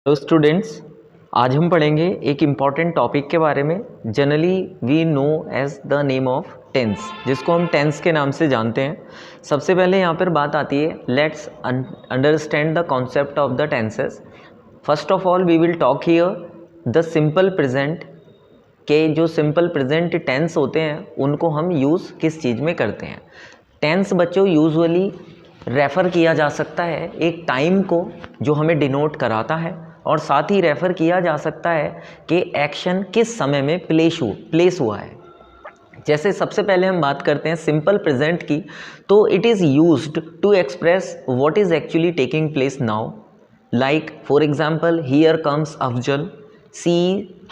Hello students, आज हम पढ़ेंगे एक इम्पॉर्टेंट टॉपिक के बारे में। Generally we know as the name of tense, जिसको हम टेंस के नाम से जानते हैं। सबसे पहले यहाँ पर बात आती है, let's understand the concept of the tenses. First of all we will talk here the simple present के जो सिंपल प्रेजेंट टेंस होते हैं उनको हम यूज़ किस चीज़ में करते हैं। टेंस बच्चों यूजुअली रेफ़र किया जा सकता है एक टाइम को जो हमें डिनोट कराता है, और साथ ही रेफ़र किया जा सकता है कि एक्शन किस समय में प्लेस हुआ है। जैसे सबसे पहले हम बात करते हैं सिंपल प्रेजेंट की, तो it is used to express what is actually taking place now. Like for example, here comes Afzal, see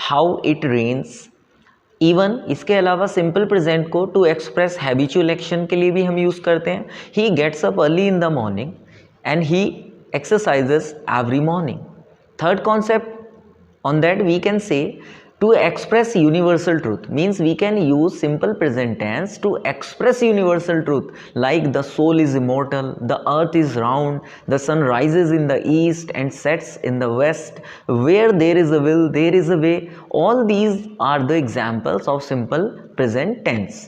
how it rains. Even इसके अलावा सिंपल प्रेजेंट को टू एक्सप्रेस हैबिचुअल एक्शन के लिए भी हम यूज़ करते हैं। He gets up early in the morning and he exercises every morning. Third concept on that we can say to express universal truth, means we can use simple present tense to express universal truth, like the soul is immortal, the earth is round, the sun rises in the east and sets in the west, where there is a will there is a way. All these are the examples of simple present tense.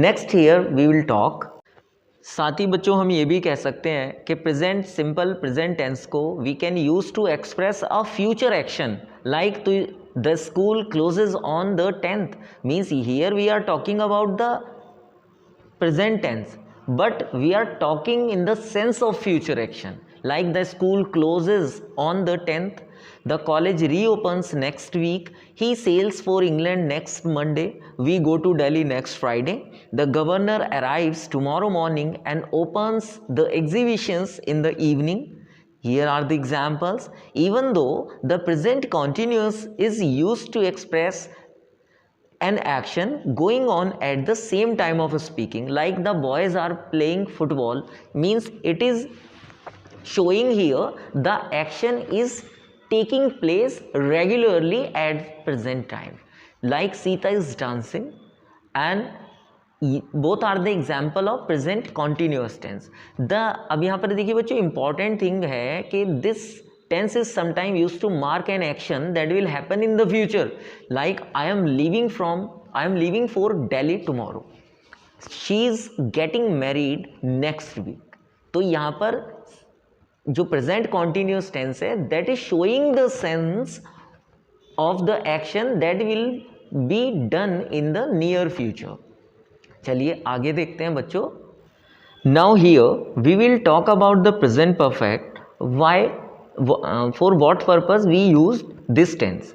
Next here we will talk, साथ ही बच्चों हम ये भी कह सकते हैं कि present simple present tense को we can use to express a future action, like the school closes on the 10th, means here we are talking about the present tense, but we are talking in the sense of future action, like the school closes on the 10th, the college reopens next week, he sails for England next Monday, we go to Delhi next Friday, the governor arrives tomorrow morning and opens the exhibitions in the evening. Here are the examples. Even though the present continuous is used to express an action going on at the same time of speaking, like the boys are playing football, means it is showing here the action is taking place regularly at present time, like Sita is dancing, and both are the example of present continuous tense. अब यहाँ पर देखिए बच्चों, important thing है कि this tense is sometimes used to mark an action that will happen in the future, like I am leaving for Delhi tomorrow, she is getting married next week. तो यहाँ पर जो present continuous tense है, that is showing the sense of the action that will be done in the near future. चलिए आगे देखते हैं बच्चों. Now here we will talk about the present perfect. Why for what purpose we use this tense.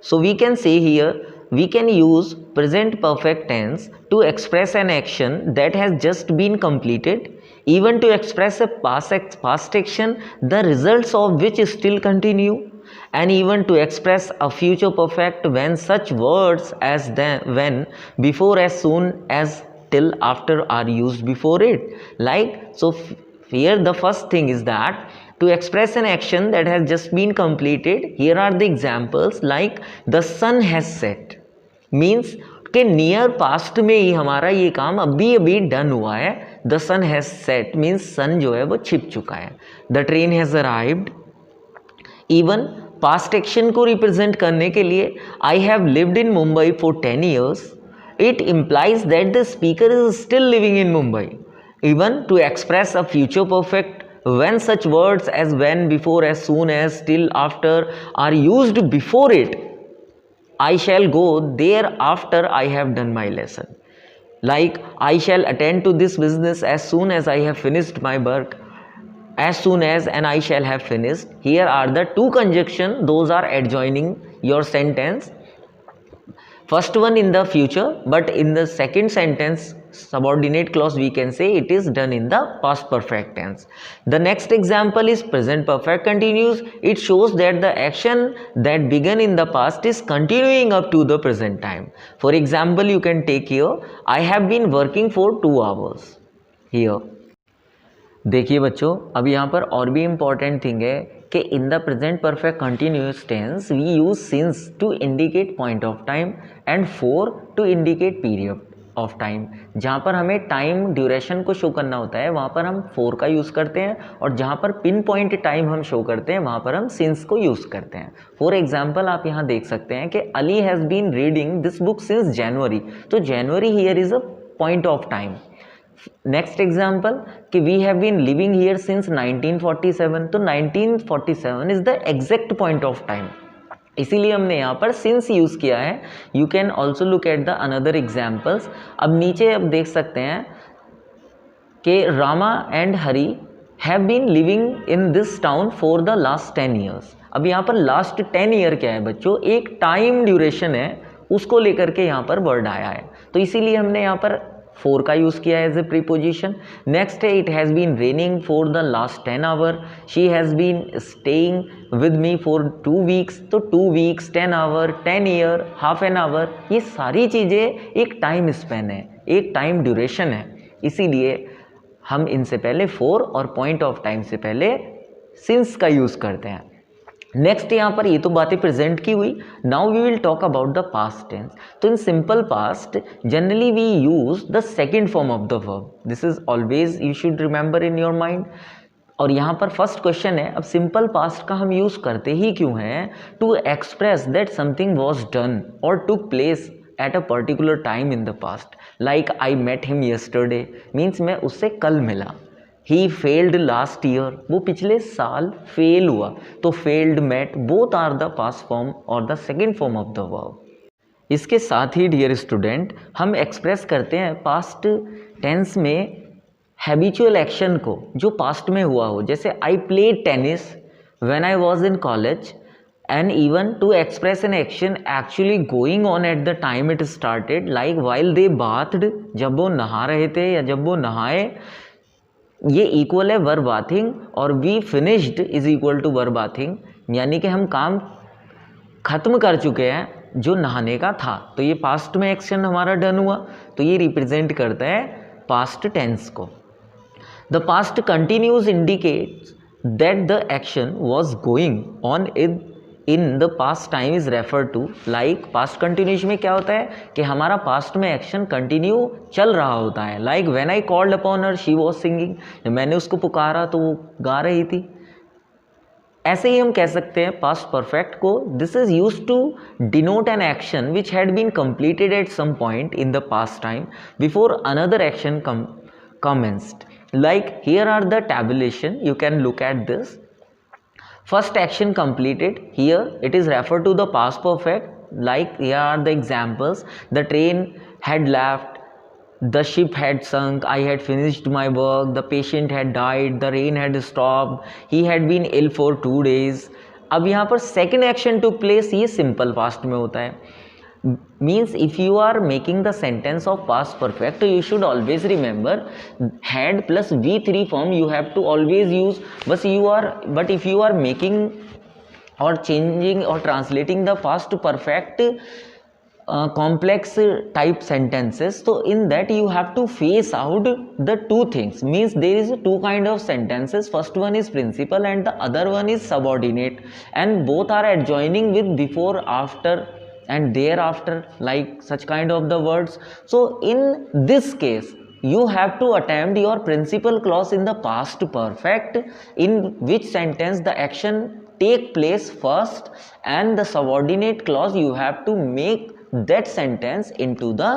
So we can say here, we can use present perfect tense to express an action that has just been completed, even to express a past action the results of which still continue, and even to express a future perfect when such words as then, when, before, as soon as, till, after are used before it. Like, so here the first thing is that to express an action that has just been completed, here are the examples, like the sun has set, means कि near past में ही हमारा ये काम अभी done हुआ है. The sun has set means sun जो है वो छिप चुका है. The train has arrived. Even past action को रिप्रेजेंट करने के लिए, I have lived in Mumbai for 10 years, it implies that the speaker is still living in Mumbai. Even to express a future perfect when such words as when, before, as soon as, till, after are used before it, I shall go there after I have done my lesson, like I shall attend to this business as soon as I have finished my work, as soon as and I shall have finished. Here are the two conjunction, those are adjoining your sentence. First one in the future, but in the second sentence subordinate clause we can say it is done in the past perfect tense. The next example is present perfect continuous. It shows that the action that began in the past is continuing up to the present time. For example, you can take here, I have been working for 2 hours. Here देखिए बच्चों, अब यहाँ पर और भी important thing है कि in the present perfect continuous tense we use since to indicate point of time and for to indicate period. Of time. जहाँ पर हमें टाइम ड्यूरेशन को शो करना होता है वहाँ पर हम फॉर का यूज़ करते हैं, और जहाँ पर पिन पॉइंट टाइम हम शो करते हैं वहाँ पर हम सिंस को यूज़ करते हैं। फॉर एग्जाम्पल आप यहाँ देख सकते हैं कि Ali has been reading this book since January, तो January here is a point of time. Next example कि we have been living here since 1947, तो 1947 is the exact point of time, इसीलिए हमने यहाँ पर सिंस यूज़ किया है। You can also look at the another examples. अब नीचे अब देख सकते हैं कि Rama and Hari have been living in this town for the last 10 years. अब यहाँ पर लास्ट 10 ईयर क्या है बच्चों, एक टाइम ड्यूरेशन है, उसको लेकर के यहाँ पर वर्ड आया है, तो इसीलिए हमने यहाँ पर फॉर का यूज़ किया एज ए प्रीपोजिशन। नेक्स्ट है it has been raining for the last 10 hour, she has been staying with me for 2 weeks, तो 2 weeks, 10 hour, 10 year, half an hour, ये सारी चीज़ें एक टाइम स्पेन है, एक टाइम ड्यूरेशन है, इसीलिए हम इनसे पहले फॉर और पॉइंट ऑफ टाइम से पहले सिंस का यूज़ करते हैं। नेक्स्ट यहाँ पर ये तो बातें प्रेजेंट की हुई, now we will talk about the past tense. तो in simple past generally we use the second form of the verb, this is always you should remember in your mind. और यहाँ पर फर्स्ट क्वेश्चन है, अब simple past का हम use करते ही क्यों हैं, to express that something was done और took place at a particular time in the past, like I met him yesterday means मैं उससे कल मिला। ही फेल्ड लास्ट ईयर, वो पिछले साल फेल हुआ, तो failed met both are the past form और the second form of the verb. इसके साथ ही डियर स्टूडेंट हम एक्सप्रेस करते हैं पास्ट टेंस में हैबिचुअल एक्शन को जो पास्ट में हुआ हो, जैसे I played tennis when I was in college, and even to express an action actually going on at the time it started, like while they bathed, जब वो नहा रहे थे या जब वो नहाए, ये इक्वल है वर्ब बाथिंग, और we finished is equal to verb bathing, यानी कि हम काम खत्म कर चुके हैं जो नहाने का था, तो ये पास्ट में एक्शन हमारा डन हुआ, तो ये रिप्रेजेंट करता है पास्ट टेंस को। The past continuous indicates that the action was going on in the past time is refer to, like past continuous में क्या होता है कि हमारा पास्ट में एक्शन कंटिन्यू चल रहा होता है, like when I called upon her she was singing, मैंने उसको पुकारा तो वो गा रही थी। ऐसे ही हम कह सकते हैं पास्ट परफेक्ट को, this is used to denote an action which had been completed at some point in the past time before another action commenced, like here are the tabulation, you can look at this. First action completed, here it is referred to the past perfect, like here are the examples, the train had left, the ship had sunk, I had finished my work, the patient had died, the rain had stopped, he had been ill for 2 days. अब यहाँ पर second action took place, ये simple past में होता है, means if you are making the sentence of past perfect you should always remember had plus V3 form you have to always use, but if you are making or changing or translating the past perfect complex type sentences, so in that you have to face out the two things, means there is two kind of sentences, first one is principal and the other one is subordinate, and both are adjoining with before, after and thereafter, like such kind of the words. So in this case you have to attempt your principal clause in the past perfect, in which sentence the action take place first, and the subordinate clause you have to make that sentence into the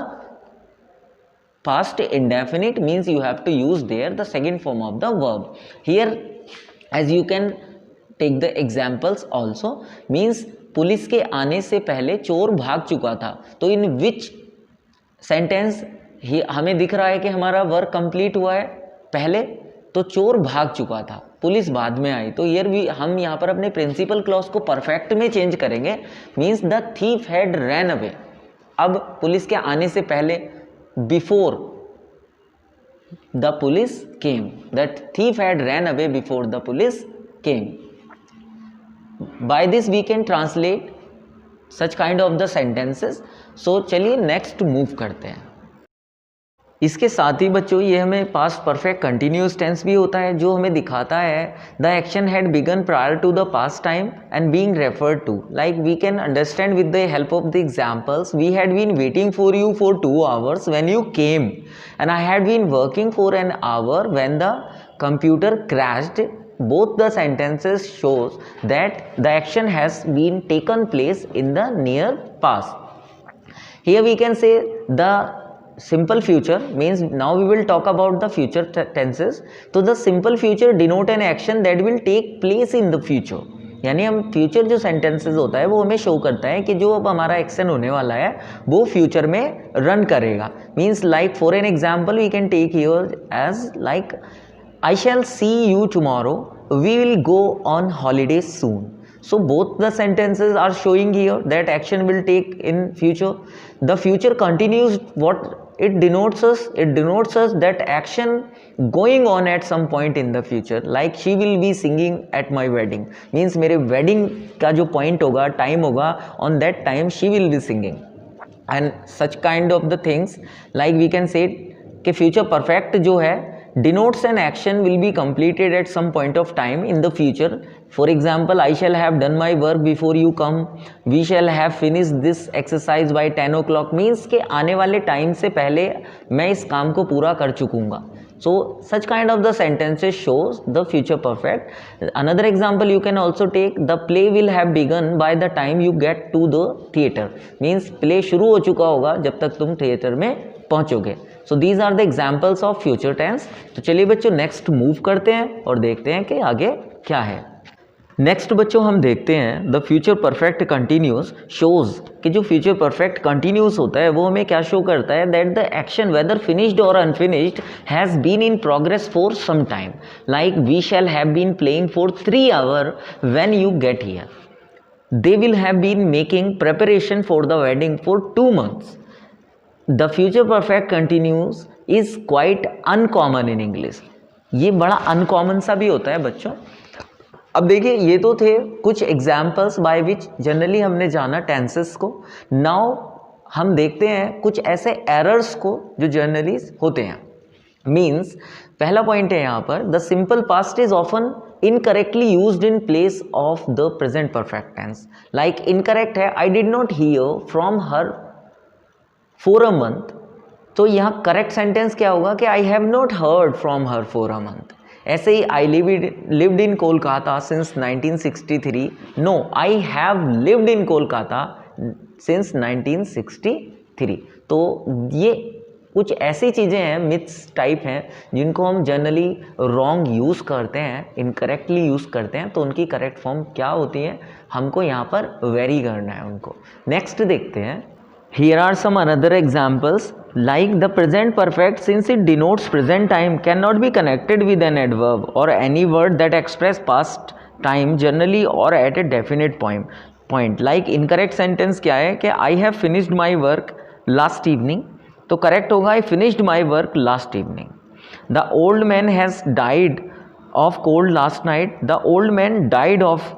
past indefinite, means you have to use there the second form of the verb. Here as you can take the examples also, means police के आने से पहले चोर भाग चुका था, तो इन विच sentence हमें दिख रहा है कि हमारा वर्क कंप्लीट हुआ है पहले, तो चोर भाग चुका था, पुलिस बाद में आई, तो ये भी हम यहाँ पर अपने प्रिंसिपल क्लॉज को परफेक्ट में चेंज करेंगे, means the thief had ran away, अब पुलिस के आने से पहले before the police came, that thief had ran away before the police came. By this we can translate such kind of the sentences. So चलिए next move करते हैं. इसके साथ ही बच्चों ये हमें पास्ट परफेक्ट कंटिन्यूस टेंस भी होता है, जो हमें दिखाता है the action had begun prior to the past time and being referred to, like we can understand with the help of the examples, we had been waiting for you for 2 hours when you came and I had been working for an hour when the computer crashed. Both the sentences shows that the action has been taken place in the near past. Here we can say the simple future means now we will talk about the future tenses. तो the simple future denote an action that will take place in the future. यानी हम future जो sentences होता है वो हमें show करता है कि जो अब हमारा एक्शन होने वाला है वो फ्यूचर में रन करेगा. Means like for an example we can take here as like I shall see you tomorrow. We will go on holiday soon. So both the sentences are showing here that action will take in future. The future continues. What it denotes us? It denotes us that action going on at some point in the future. Like she will be singing at my wedding. Means मेरे wedding का जो point होगा, time होगा, on that time she will be singing. And such kind of the things like we can say कि future perfect जो है denotes an action will be completed at some point of time in the future. For example, I shall have done my work before you come. We shall have finished this exercise by 10 o'clock. Means के आने वाले time से पहले मैं इस काम को पूरा कर चुकूँगा. So such kind of the sentences shows the future perfect. Another example you can also take, the play will have begun by the time you get to the theater. Means play शुरू हो चुका होगा जब तक तुम theatre में पहुँचोगे. So these are the examples of future tense. तो चलिए बच्चों नेक्स्ट मूव करते हैं और देखते हैं कि आगे क्या है. नेक्स्ट बच्चों हम देखते हैं the future perfect continuous shows कि जो फ्यूचर परफेक्ट कंटिन्यूस होता है वो हमें क्या शो करता है that the action whether finished और unfinished has been in progress for some time. Like we shall have been playing for 3 hours when you get here. They will have been making preparation for the wedding for 2 months. The future perfect continuous is quite uncommon in English. ये बड़ा uncommon सा भी होता है बच्चों. अब देखिए ये तो थे कुछ एग्जाम्पल्स बाय विच जनरली हमने जाना टेंसेस को. नाउ हम देखते हैं कुछ ऐसे एरर्स को जो जनरली होते हैं. मीन्स पहला पॉइंट है यहाँ पर the simple past is often incorrectly used in place of the present perfect tense. Like incorrect है I did not hear from her for a month. तो यहाँ करेक्ट सेंटेंस क्या होगा कि I have not heard from her for a month. ऐसे ही I lived in Kolkata since 1963. No, I have lived in Kolkata since 1963. तो ये कुछ ऐसी चीज़ें हैं, मिथ्स टाइप हैं, जिनको हम जनरली रॉन्ग यूज़ करते हैं, इनकरेक्टली यूज़ करते हैं. तो उनकी करेक्ट फॉर्म क्या होती है हमको यहाँ पर वेरी करना है उनको. नेक्स्ट देखते हैं. Here are some another examples like the present perfect, since it denotes present time, cannot be connected with an adverb or any word that express past time generally or at a definite point. Like incorrect sentence क्या है कि I have finished my work last evening. तो correct होगा I finished my work last evening. The old man has died of cold last night. The old man died of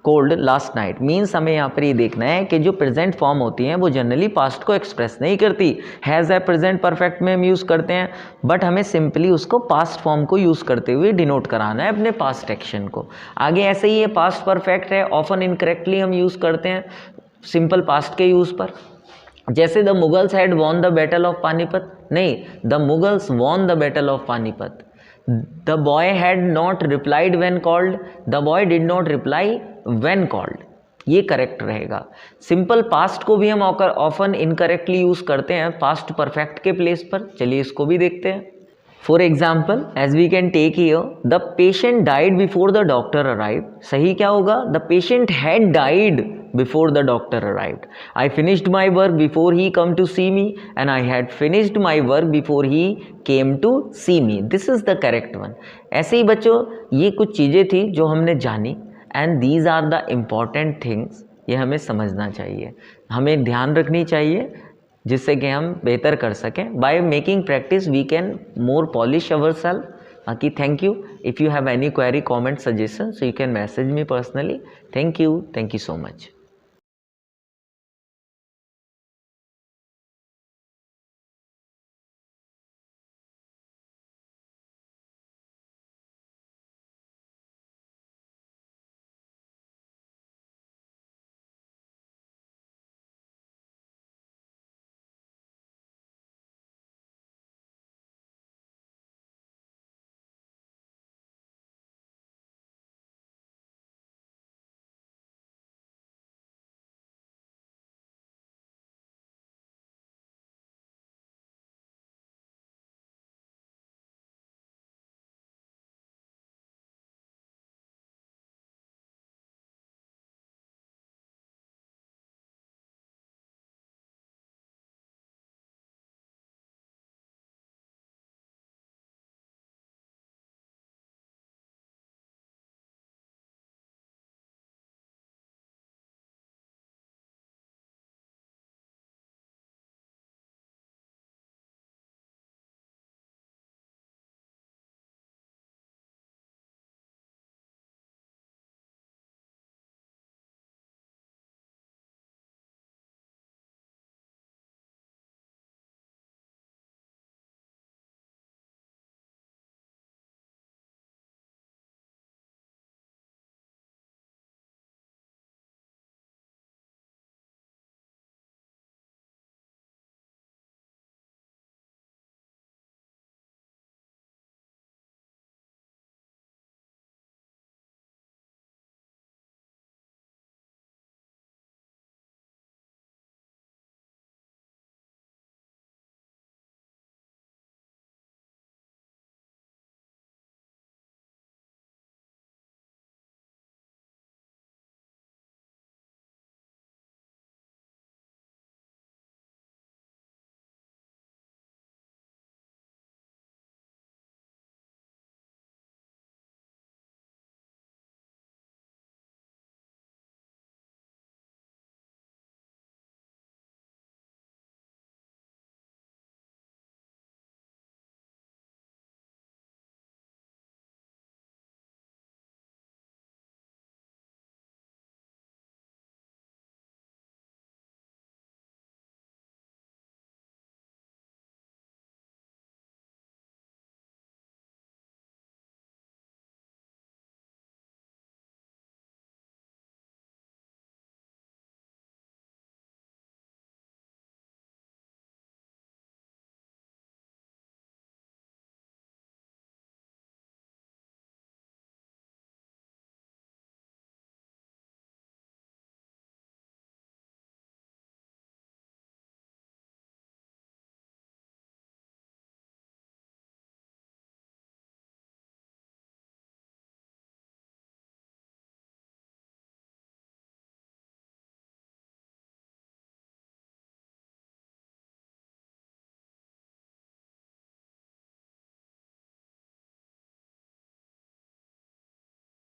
cold last night. Means हमें यहाँ पर ये देखना है कि जो प्रेजेंट फॉर्म होती हैं वो जनरली पास्ट को एक्सप्रेस नहीं करती. हैज़ है प्रेजेंट परफेक्ट में हम यूज़ करते हैं, बट हमें सिंपली उसको पास्ट फॉर्म को यूज़ करते हुए डिनोट कराना है अपने पास्ट एक्शन को. आगे ऐसे ही ये पास्ट परफेक्ट है, ऑफन इनकरेक्टली हम यूज़ करते हैं सिंपल पास्ट के यूज़ पर. जैसे the Mughals had won the battle of Panipat. नहीं, the Mughals won the battle of Panipat. The boy had not replied when called. The boy did not reply when called. ये correct रहेगा. Simple past को भी हम often incorrectly use करते हैं past perfect के place पर. चलिए इसको भी देखते हैं. For example as we can take here the patient died before the doctor arrived. सही क्या होगा? The patient had died before the doctor arrived. I finished my work before he come to see me and I had finished my work before he came to see me. This is the correct one. ऐसे ही बच्चों ये कुछ चीज़ें थी जो हमने जानी and these are the important things. ये हमें समझना चाहिए, हमें ध्यान रखनी चाहिए जिससे कि हम बेहतर कर सकें. By making practice we can more polish our self. बाकी thank you. If you have any query, comment, suggestion, so you can message me personally. Thank you so much.